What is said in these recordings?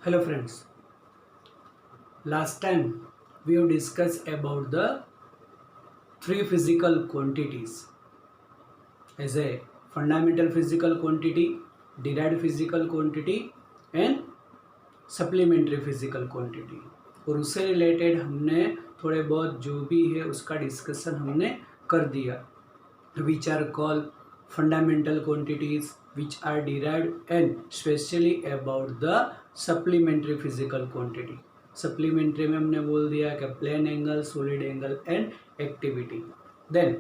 Hello friends, last time we have discussed about the three physical quantities as a fundamental physical quantity, derived physical quantity and supplementary physical quantity. और उससे related हमने थोड़े बहुत जो भी है उसका डिस्कशन हमने कर दिया, which are called fundamental quantities which are derived and specially about the supplementary physical quantity। supplementary में हमने बोल दिया कि plane angle, solid angle and activity। then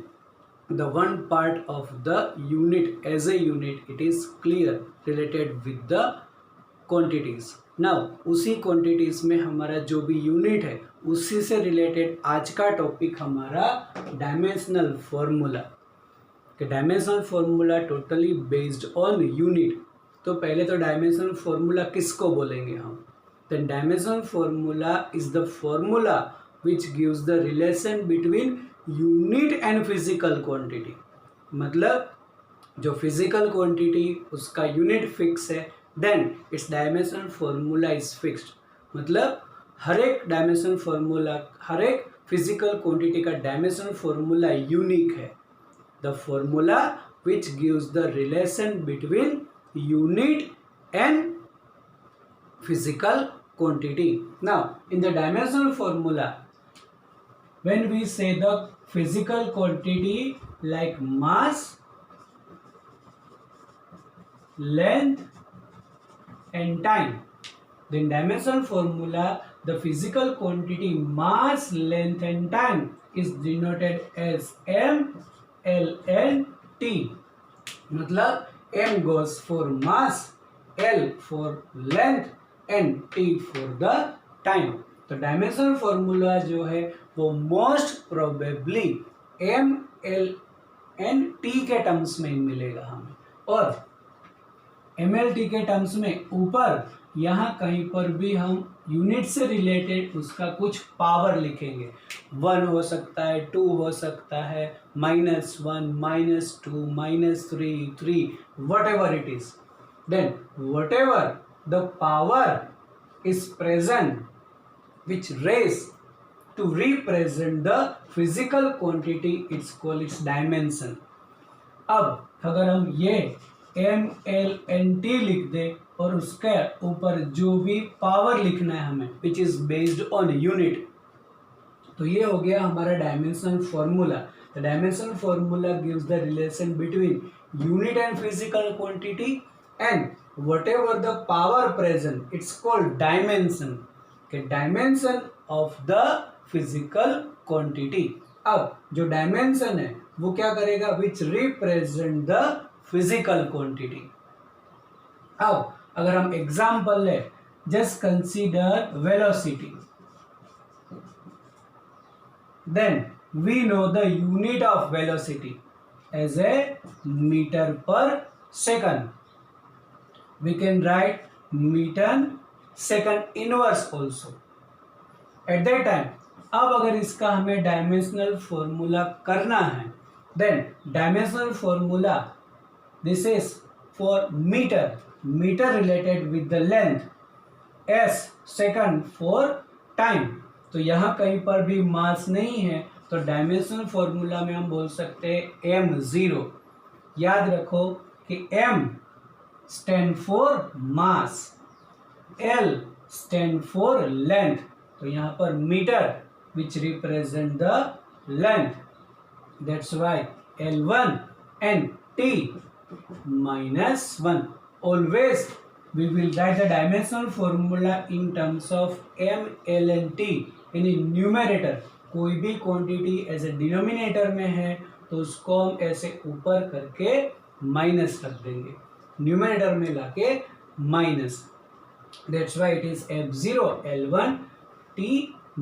the one part of the unit as a unit it is clear related with the quantities। now उसी quantities में हमारा जो भी unit है उसी से related आज का टॉपिक हमारा dimensional formula. Dimensional formula totally based on unit. तो पहले तो डायमेंशनल फॉर्मूला किसको बोलेंगे हम? Then dimensional formula is the formula which gives the relation between unit and physical quantity. मतलब जो फिजिकल क्वांटिटी उसका यूनिट फिक्स है, then its dimensional formula is fixed. मतलब हर एक डायमेंशनल फॉर्मूला, हर एक फिजिकल क्वांटिटी का डायमेंशनल फॉर्मूला यूनिक है। The formula which gives the relation between unit and physical quantity. Now, in the dimensional formula, when we say the physical quantity like mass, length and time, then dimensional formula, the physical quantity mass, length and time is denoted as m, L and T। मतलब M goes for mass, L for length and T for the time। तो dimensional formula जो है वो most probably M, L and T के terms में मिलेगा हमें, और MLT के टर्म्स में ऊपर यहाँ कहीं पर भी हम यूनिट से रिलेटेड उसका कुछ पावर लिखेंगे। 1 हो सकता है, 2 हो सकता है, -1, -2, -3, 3, whatever it is। then whatever the power is present which raise to represent the physical quantity it's called its dimension। अब अगर हम ये M, L and T लिख दे और उसके ऊपर जो भी पावर लिखना है हमें which is based on unit, तो ये हो गया हमारा dimensional formula. The dimensional formula gives the relation between unit and physical quantity and whatever the power present it's called dimension, के dimension of the physical quantity. अब जो dimension है वो क्या करेगा? Which represent the physical quantity. अब अगर हम एग्जाम्पल ले, just consider velocity, then we know the unit of velocity as A metre पर second. We can write metre second inverse also at that time. अब अगर इसका हमें डायमेंशनल फॉर्मूला करना है, then dimensional formula this is for meter related with the length, s second for time। तो यहाँ कहीं पर भी मास नहीं है तो डायमेंशनल फॉर्मूला में हम बोल सकते हैं m0। याद रखो कि m stand for mass, l stand for length. तो यहाँ पर metre which represent the length, that's why L1 and T -1। always we will write the dimensional formula in terms of M, L and T in numerator। कोई भी quantity as ए denominator में है तो उसको हम ऐसे ऊपर करके माइनस रख देंगे, न्यूमरेटर में लाके minus. That's why it is F0 L1 T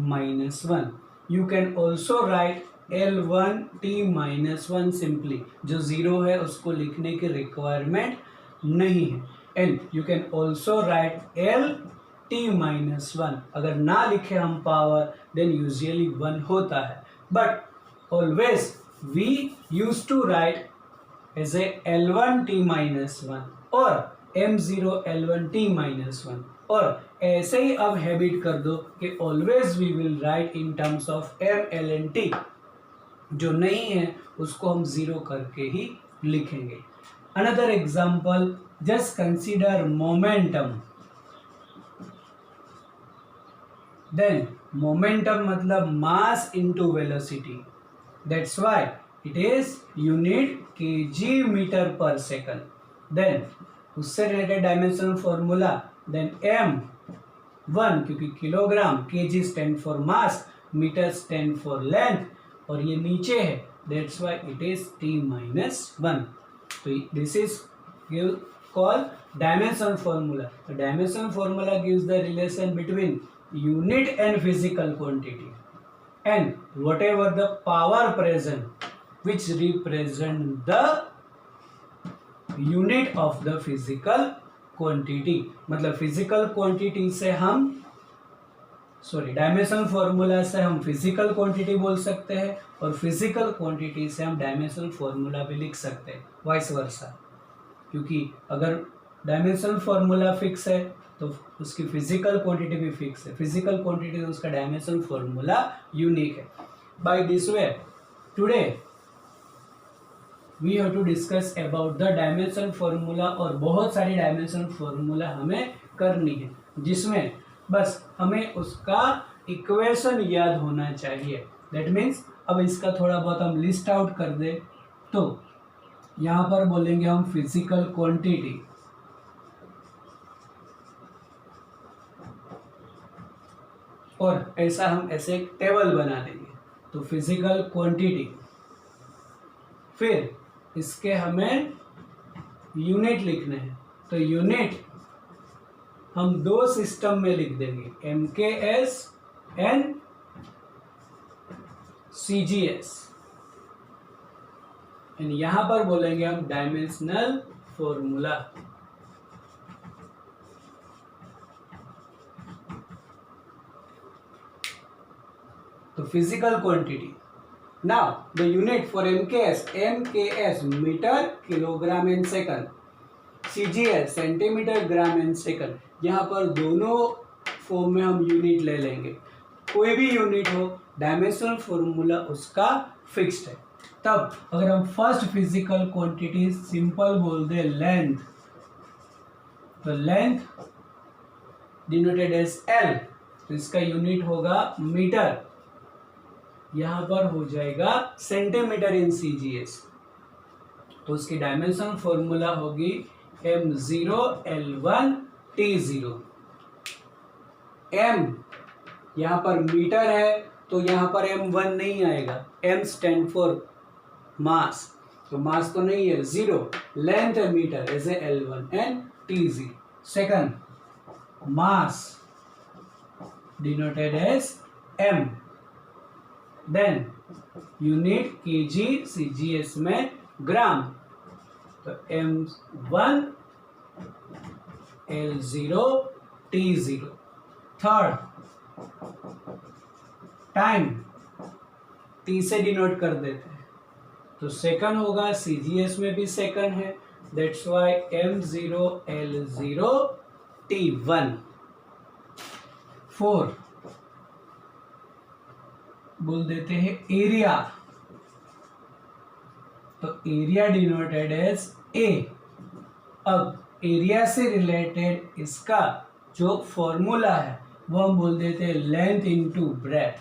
-1। You can also right L1 T -1 simply, जो जीरो है उसको लिखने की रिक्वायरमेंट नहीं है। And you can also right L T -1। अगर ना लिखे हम पावर देन यूजुअली 1 होता है, but always we use to write as a L1 T -1 और m0l1t-1। और ऐसे ही अब हैबिट कर दो कि always we will write in terms of m/l/n/t। जो नहीं है उसको हम जीरो करके ही लिखेंगे। Another example, just consider momentum. Then momentum मतलब mass into velocity, that's why it is unit kg metre पर सेकंड। देन उससे related dimensional formula, then m1 क्योंकि kilogram, kg stand for mass, metre stand for length, और ये नीचे है that's why it is t-1। तो this is called dimensional formula. The dimensional formula gives the relation between unit and physical quantity and whatever the power present which represent the unit of the physical quantity। मतलब physical quantity से हम dimensional formula से हम physical quantity बोल सकते हैं और physical quantity से हम डायमेंशनल फॉर्मूला भी लिख सकते हैं, वाइस वर्सा। क्योंकि अगर डायमेंशनल फॉर्मूला फिक्स है तो उसकी फिजिकल क्वांटिटी भी फिक्स है, फिजिकल क्वांटिटी उसका डायमेंशनल फॉर्मूला यूनिक है। By this way today we have to discuss about the dimensional formula, और बहुत सारी डायमेंशनल फॉर्मूला हमें करनी है जिसमें बस हमें उसका इक्वेशन याद होना चाहिए। दैट मीन्स अब इसका थोड़ा बहुत हम लिस्ट आउट कर दे तो यहाँ पर बोलेंगे हम फिजिकल क्वांटिटी, और ऐसा हम ऐसे एक टेबल बना देंगे। तो फिजिकल क्वांटिटी, फिर इसके हमें यूनिट लिखने हैं। तो यूनिट हम दो सिस्टम में लिख देंगे, MKS एंड CGS। एंड यहां पर बोलेंगे हम डायमेंशनल फॉर्मूला। तो physical quantity, now the unit for MKS metre kilogram in second, CGS centimetre gram in second. यहाँ पर दोनों फॉर्म में हम यूनिट ले लेंगे, कोई भी यूनिट हो डायमेंशनल फॉर्मूला उसका फिक्स्ड है। तब अगर हम फर्स्ट फिजिकल क्वांटिटी सिंपल बोल दे लेंथ, तो लेंथ डिनोटेड एज L, तो इसका यूनिट होगा मीटर, यहां पर हो जाएगा सेंटीमीटर इन CGS। तो उसकी डायमेंशनल फॉर्मूला होगी m0l1t0। m यहां पर मीटर है तो यहां पर m1 नहीं आएगा, m स्टैंड फॉर मास, तो मास तो नहीं है, 0। लेंथ है metre as a L1 and t0। Second mass denoted as m, then unit kg CGS में ग्राम, तो m1 L0 t0। Third time, t से डिनोट कर देते हैं, तो सेकंड होगा, CGS में भी सेकंड है, that's why m0 L0 t1। Four बोल देते हैं एरिया, तो एरिया डिनोटेड एज A। अब एरिया से रिलेटेड इसका जो फॉर्मूला है वो हम बोल देते हैं लेंथ इनटू ब्रेथ।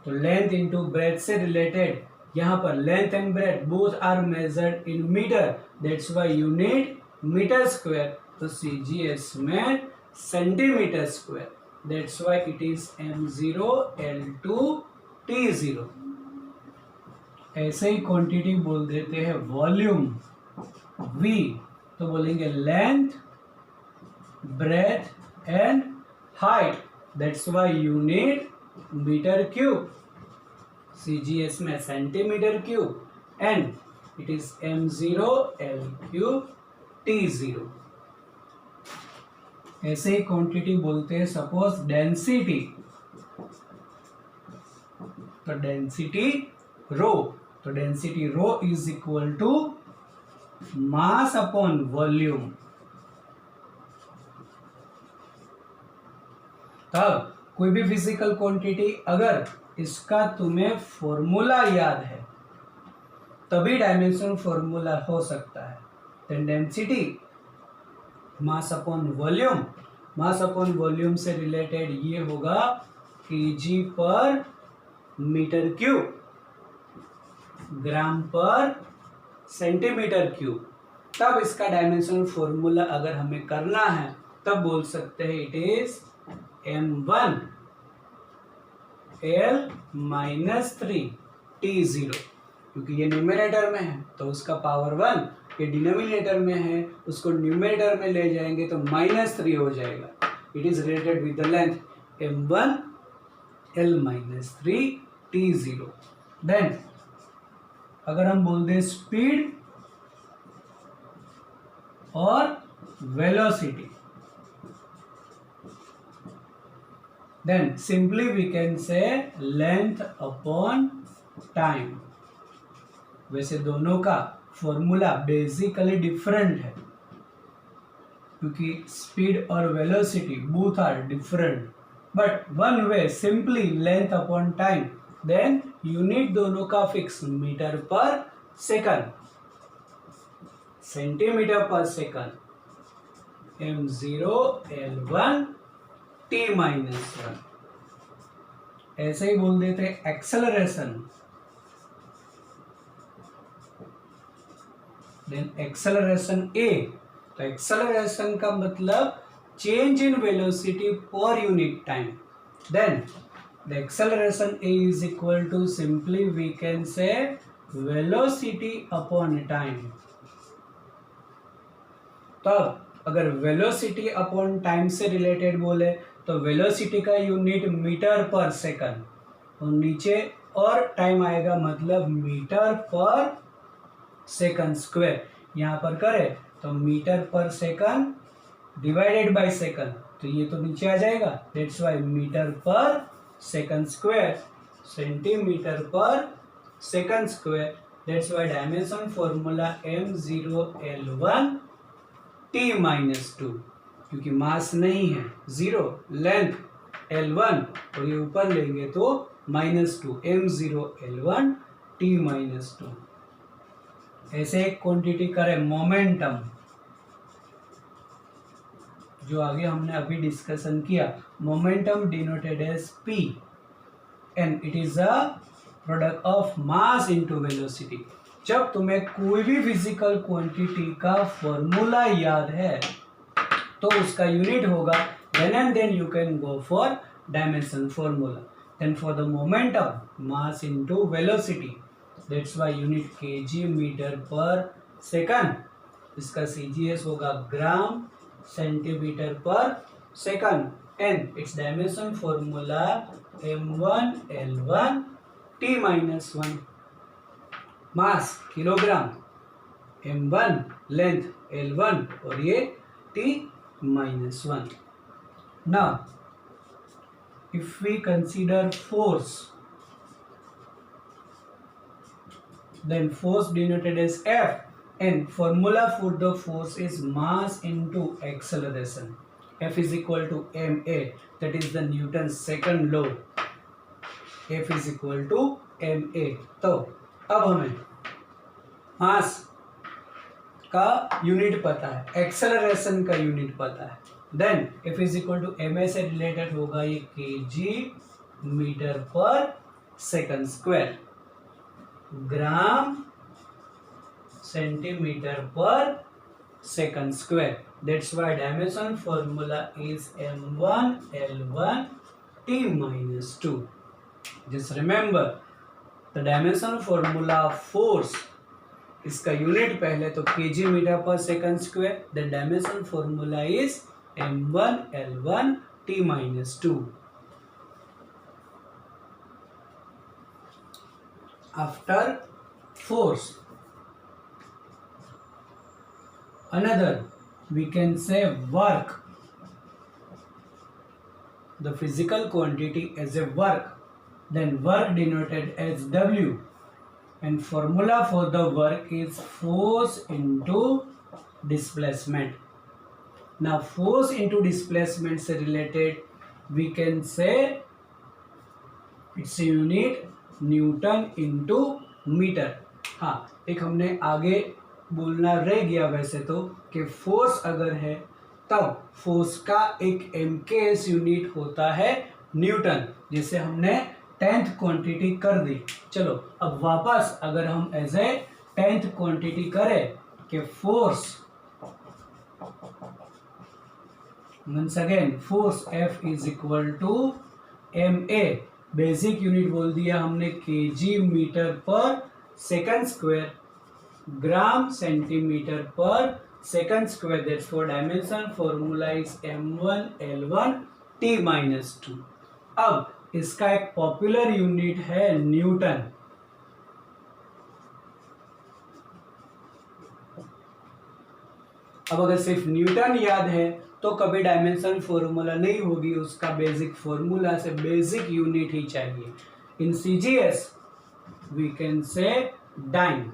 तो लेंथ इनटू ब्रेथ से रिलेटेड यहाँ पर length and breadth both are measured in metre, that's why unit metre square, तो CGS में centimetre square, that's why it is m0l2 t0। ऐसे ही क्वांटिटी बोल देते हैं वॉल्यूम V, तो बोलेंगे length breadth and height, that's why unit metre cube, CGS में centimetre cube, and it is m0l3 t0। ऐसे ही क्वांटिटी बोलते हैं सपोज डेंसिटी, तो डेंसिटी रो, तो density rho is equal to mass upon volume. तब कोई भी फिजिकल क्वांटिटी अगर इसका तुम्हें फॉर्मूला याद है तभी डायमेंशन फॉर्मूला हो सकता है। Then density mass upon volume, mass upon volume से रिलेटेड ये होगा केजी पर मीटर क्यूब, ग्राम पर सेंटीमीटर क्यूब। तब इसका डायमेंशन फॉर्मूला अगर हमें करना है तब बोल सकते हैं it is m1 l minus 3 t0, क्योंकि ये न्यूमरेटर में है तो उसका पावर 1, ये डिनोमिनेटर में है उसको न्यूमरेटर में ले जाएंगे तो -3 हो जाएगा। It is related with the length m1 l minus 3 t0। Then अगर हम बोल दें स्पीड और velocity, then simply we can say length upon time. वैसे दोनों का फॉर्मूला बेसिकली डिफरेंट है क्योंकि स्पीड और velocity both are different, but one way simply length upon time. Then unit दोनों का फिक्स मीटर पर second, centimetre per second, m0 l1 t-1। ऐसे ही बोल देते एक्सेलरेशन, देन एक्सेलरेशन a। तो एक्सेलरेशन का मतलब change in velocity per unit time. Then the acceleration a is equal to simply we can say velocity upon time। तब अगर velocity upon time से रिलेटेड बोले तो वेलोसिटी का यूनिट मीटर पर सेकंड और नीचे और टाइम आएगा मतलब मीटर पर सेकंड स्क्वायर। यहाँ पर करें तो मीटर पर सेकंड डिवाइडेड बाय सेकंड, तो ये तो नीचे आ जाएगा। दैट्स वाई मीटर पर second square, centimetre per second square. That's why dimension formula m0 l1 t-2, क्योंकि मास नहीं है 0, लेंथ l1 और ये ऊपर लेंगे तो -2, m0 l1 t-2। ऐसे एक क्वांटिटी करें मोमेंटम, जो आगे हमने अभी डिस्कशन किया। Momentum denoted as p and it is a product of mass into velocity। जब तुम्हें कोई भी फिजिकल क्वांटिटी का फॉर्मूला याद है तो उसका यूनिट होगा then and then you can go for dimension formula। then for the momentum mass into velocity, that's why unit kg metre पर सेकंड, इसका cgs होगा gram centimetre per second and its dimension formula m1 l1 t-1। Mass kilogram, m1 length l1 और ये t-1। Now if we consider force, then force denoted as F and formula for the force is mass into acceleration। F is equal to ma, that is the Newton's second law। F is equal to ma। तो अब हमें मास का unit पता है, acceleration का unit पता है। Then F is equal to ma से रिलेटेड होगा ये kg मीटर पर second square, gram centimetre per second square. That's why dimension formula is m1 l1 t-2। Just remember the dimension formula of force, इसका unit पहले तो kg metre पर second square, the dimension formula is m1 l1 t-2। After force another we can say work, the physical quantity as a work, then work denoted as W and formula for the work is force into displacement. Now force into displacement से related we can say its unit newton into metre. हाँ, एक हमने आगे बोलना रह गया वैसे तो कि फोर्स अगर है तब फोर्स का एक MKS यूनिट होता है न्यूटन, जिसे हमने 10th क्वांटिटी कर दी. चलो अब वापस अगर हम एज ए 10th क्वांटिटी करें कि force, once again force F is equal to MA, basic unit बोल दिया हमने kg मीटर पर second square, gram centimetre per second square. That's for dimension formula is m1l1 t-2. अब इसका एक popular unit है न्यूटन. अब अगर सिर्फ न्यूटन याद है तो कभी डायमेंशन फॉर्मूला नहीं होगी, उसका बेसिक फॉर्मूला से बेसिक यूनिट ही चाहिए. इन CGS we can say dyne.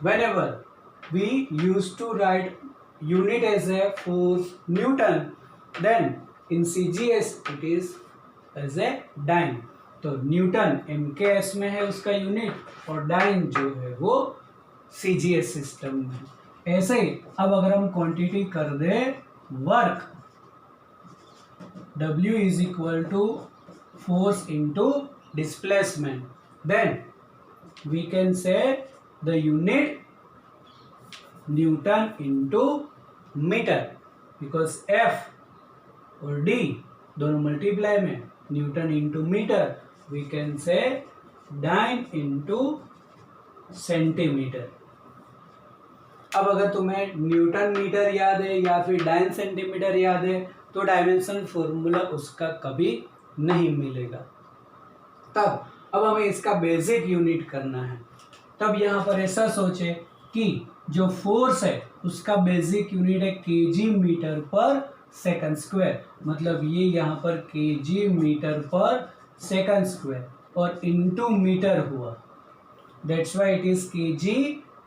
Whenever we used to write unit as a force Newton, then in CGS it is as a dyne. तो न्यूटन MKS में है उसका unit और डाइन जो है वो CGS सिस्टम में. ऐसे ही अब अगर हम क्वांटिटी कर दे work, W is equal to force into displacement, then we can say the unit Newton into meter, because F और D दोनों मल्टीप्लाई में newton into metre, we can say dyne into centimetre. अब अगर तुम्हें Newton metre याद है या फिर डाइन सेंटीमीटर याद है तो डायमेंशन फॉर्मूला उसका कभी नहीं मिलेगा. तब अब हमें इसका बेसिक यूनिट करना है. तब यहाँ पर ऐसा सोचे कि जो फोर्स है उसका बेसिक यूनिट है kg मीटर पर सेकंड स्क्वायर, मतलब ये यहाँ पर kg मीटर पर सेकंड स्क्वायर और इनटू मीटर हुआ. That's why it is kg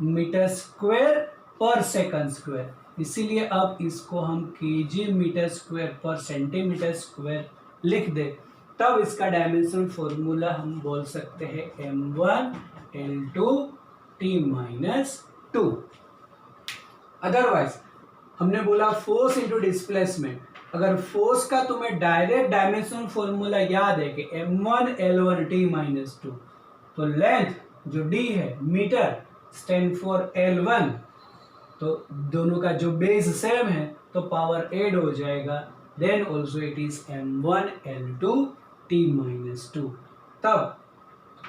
metre square per second square. इसीलिए अब इसको हम kg metre square per centimetre square लिख दे. तब इसका डायमेंशन फॉर्मूला हम बोल सकते हैं m1l2 t-2. अदरवाइज हमने बोला फोर्स इंटू डिस्प्लेसमेंट. अगर फोर्स का तुम्हें डायरेक्ट डायमेंशन फॉर्मूला याद है कि m1l1 t-2, तो लेंथ जो d है मीटर स्टैंड फॉर l1, तो दोनों का जो बेस सेम है तो पावर ऐड हो जाएगा. Then also it is m1l2 t-2. तब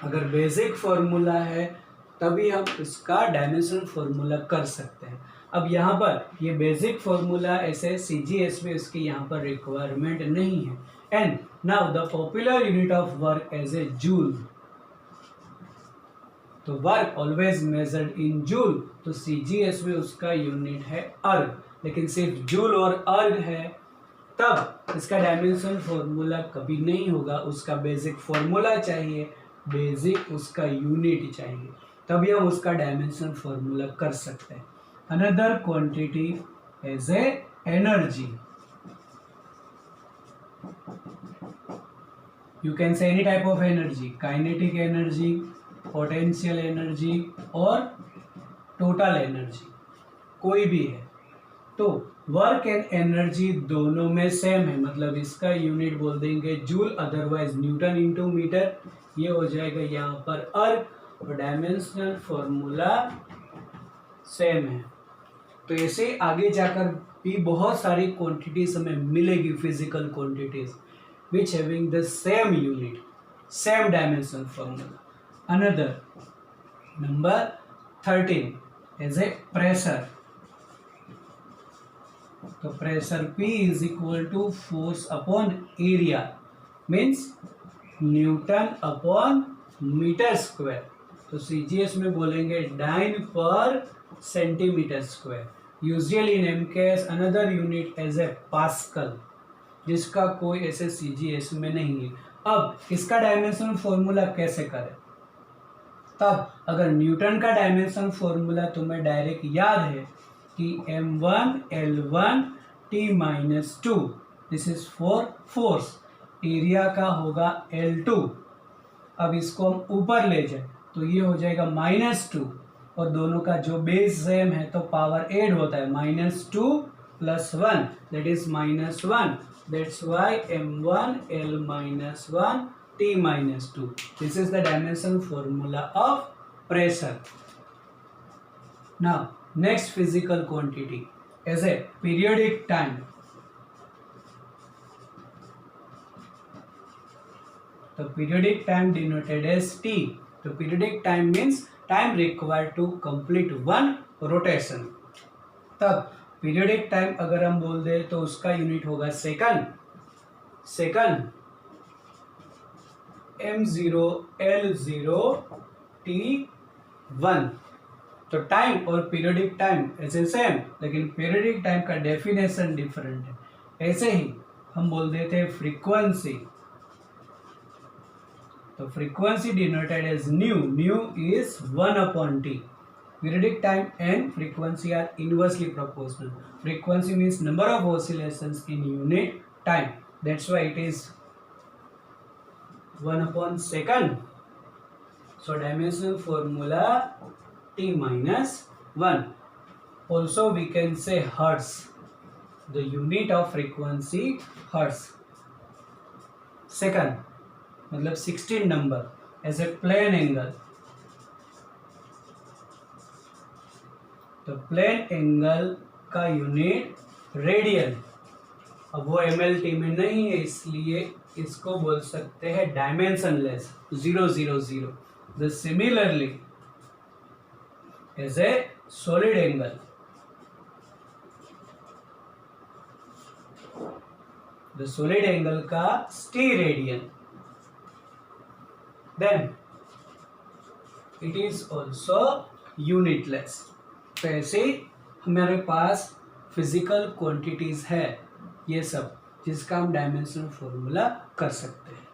अगर बेसिक फॉर्मूला है तभी हम इसका डायमेंशन फॉर्मूला कर सकते हैं. अब यहाँ पर ये बेसिक फॉर्मूला ऐसे CGS में इसकी यहाँ पर रिक्वायरमेंट नहीं है. And now the popular unit of work as a joule. तो work always measured in joule, तो CGS में उसका यूनिट है अर्ग. लेकिन सिर्फ जूल और अर्ग है तब इसका डायमेंशन फॉर्मूला कभी नहीं होगा. उसका बेसिक फॉर्मूला चाहिए, बेसिक उसका यूनिट चाहिए, तभी हम उसका डायमेंशन फॉर्मूला कर सकते हैं. Another quantity as a energy. You can say any type of energy, kinetic energy, potential energy और टोटल एनर्जी, कोई भी है. तो वर्क एंड एनर्जी दोनों में सेम है, मतलब इसका यूनिट बोल देंगे joule, otherwise newton into metre. ये हो जाएगा यहाँ पर अर्ग और डायमेंशनल फॉर्मूला सेम है. तो ऐसे आगे जाकर भी बहुत सारी क्वांटिटीज हमें मिलेगी, physical quantities which having the same unit, same dimension formula. Another number 13 as a pressure. तो pressure P is equal to force upon area, means newton upon metre square. तो CGS में बोलेंगे dyne per centimetre square. Usually in MKS another unit as a pascal, जिसका कोई ऐसे CGS में नहीं है. अब इसका डायमेंशन फॉर्मूला कैसे करें, तब अगर न्यूटन का डायमेंशन फॉर्मूला तुम्हें डायरेक्ट याद है कि m1 L1 T-2, this is for force, area का होगा L2। अब इसको हम ऊपर ले जाए तो ये हो जाएगा -2, और दोनों का जो बेस सेम है तो पावर ऐड होता है, -2 + 1 that is -1, that's why m1 L-1 T-2, this is the dimension formula of pressure. Now next physical quantity is a periodic time. The periodic time denoted as T. The periodic time means time required to complete one rotation. तब periodic time अगर हम बोल दे तो उसका unit होगा second m0 L0 T1। तो time और periodic time ऐसे सेम, लेकिन पीरियोडिक टाइम का डेफिनेशन डिफरेंट है। ऐसे ही हम बोल देते हैं फ्रीक्वेंसी, तो frequency denoted as nu is 1/T। Periodic time and frequency are inversely proportional. Frequency means number of oscillations in unit time, that's why it is 1/second. So dimensional formula T-1. Also we can say hertz. The unit of frequency hertz. Second मतलब 16 number as a plane angle. तो plane angle का unit radian. अब वो MLT में नहीं है, इसलिए इसको बोल सकते हैं dimensionless, 000। The similarly as a solid angle, the solid angle का steradian, then it is also unitless. तो ऐसे हमारे पास फिजिकल क्वांटिटीज है ये सब, जिसका हम डायमेंशनल फॉर्मूला कर सकते हैं।